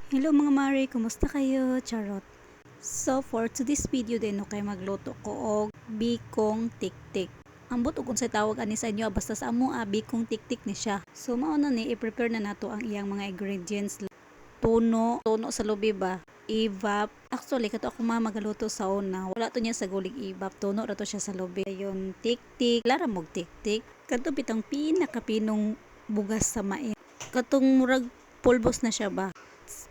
Hello mga Mari, kumusta kayo? Charot. So for today's video din no kay magluto ko og bikong tiktik. Ambot og unsay tawag ani sa inyo basta sa amo bikong tiktik ni siya. So mao na ni i-prepare na nato ang iyang mga ingredients. Tuno sa lubi ba? Evap. Actually kato ako magaluto sa una. Wala to niya sa gulig evap. Tuno ra to siya sa lubi. Ayon tiktik, lara mog tiktik. Kadto bitang pinakapinong bugas sa mais. Katong murag pulbos na siya ba?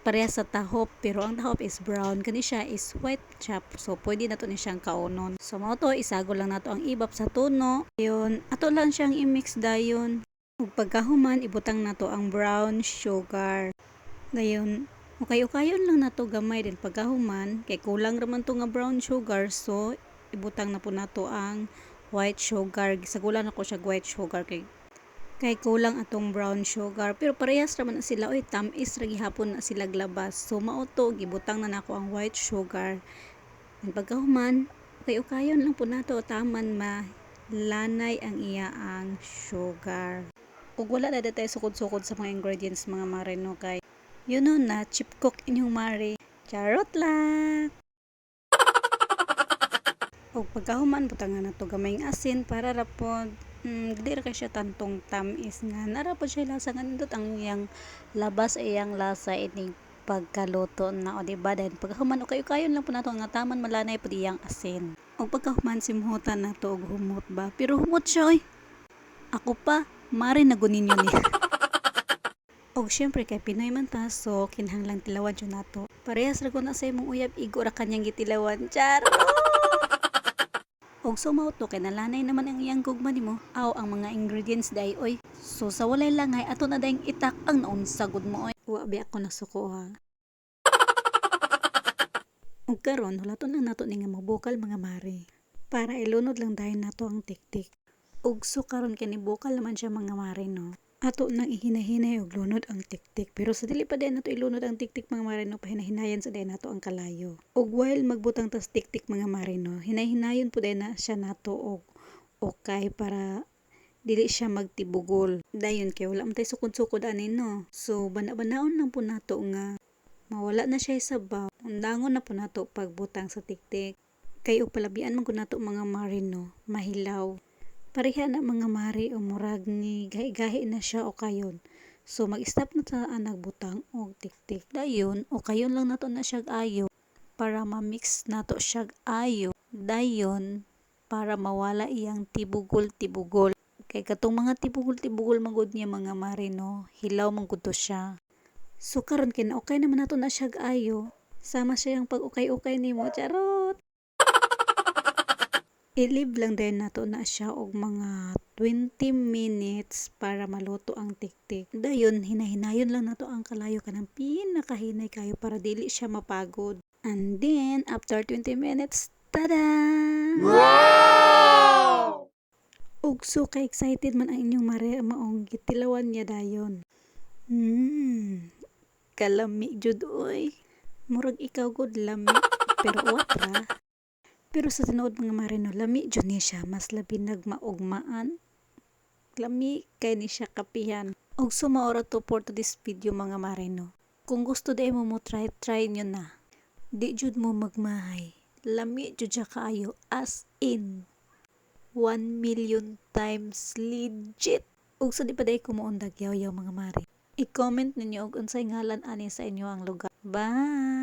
Parehas sa tahop pero ang tahop is brown kani siya is white siya so pwede na to ni siyang kaunon so mao to isago lang nato ang ibap sa tuno yun ato lang siyang i-mix dayon ug pagkahuman ibutang nato ang brown sugar dayon ukay-ukayon lang nato gamay din pagkahuman kay kulang raman to nga brown sugar so ibutang na po nato ang white sugar gisagulan ako siya white sugar kay kulang atong brown sugar pero parehas raman na sila oy tamis ra gihapon na sila glabas so mao to gibutang na nako ang white sugar ang pagkahuman ukay-ukayon lang po nato taman malanay ang iyaang sugar ug wala na tayo sukod-sukod sa mga ingredients mga mare no kay you know na chip cook inyong mare charot lang ug pagkahuman butangan nato gamayng asin para rapod dili ra kay siya tantong tamis nga nara po siya lasa nga nindot ang iyang labas iyang lasa ining pagkaluto na o diba dahil pagkahuman ukay-ukayon lang po nato nga taman malanay po iyang asin ug pagkahuman simhutan nato og humot ba pero humot siya oy ako pa mare naguninyo ni og syempre kay Pinoy man ta so kinahanglang tilawan jud nato parehas ra ko na sa imong uyab igo ra kanyang gitilawan charo og sumaw to kay nalanay naman ang iyang gugma nimo aw ang mga ingredients day oy so sa walay langay ato na dayong itak ang naunsa gud mo oy wa bi ako nasuko ha ug karon hulaton lang nato ni nga mabukal mga mare para ilunod lang dayon nato ang tiktik ug so karon kay nibukal naman siya mga mare no ato nang ihinahinay og lunod ang tiktik pero sa dili pa din nato ilunod ang tiktik mga marino pahinahinayan sa din nato ang kalayo ug while magbutang tas tiktik mga marino hinahinayon po din na siya nato og okay para dili siya magtibugol dayon kay wala man tay sukod-sukod ani no so bana-banaon lang po nato nga mawala na siya sa sabaw undangon na po nato pagbutang sa tiktik kay og palabian man kun nato mga marino mahilaw pareha na mga mari o murag ni gahi-gahi na siya o kayon so mag-stop na sa nagbutang og tiktik dayon o kayon lang nato na siya ayo para ma-mix nato siya ayo dayon para mawala iyang tibugol-tibugol kay katong mga tibugol-tibugol magud niya mga mari no hilaw man gud to siya so karon kay na okay naman nato na siya ayo sama siya yung pag-ukay-ukay nimo charot i-leave lang din nato na siya og mga 20 minutes para maluto ang tiktik. Dayon, hinahinayon lang nato ang kalayo kanang pinakahinay kayo para dili siya mapagod. And then, after 20 minutes, tada! Wow! Ug so ka excited man ang inyong mare maong gitilawan niya dayon. Kalami jud oy. Murag ikaw gud lami, pero what ra? Pero sa tinuod mga marino, lami jud ni siya mas labi nagmaugmaan. Lami kay ni siya kapihan. Og sumaora to for to this video mga marino. Kung gusto day mo try nyo na. Di jud mo magmahay. Lami jud siya kaayo as in 1 million times legit. Og sa di pa day kumuundag yaw mga mari. I-comment ninyo og unsay ngalan ani sa inyo ang lugar. Bye!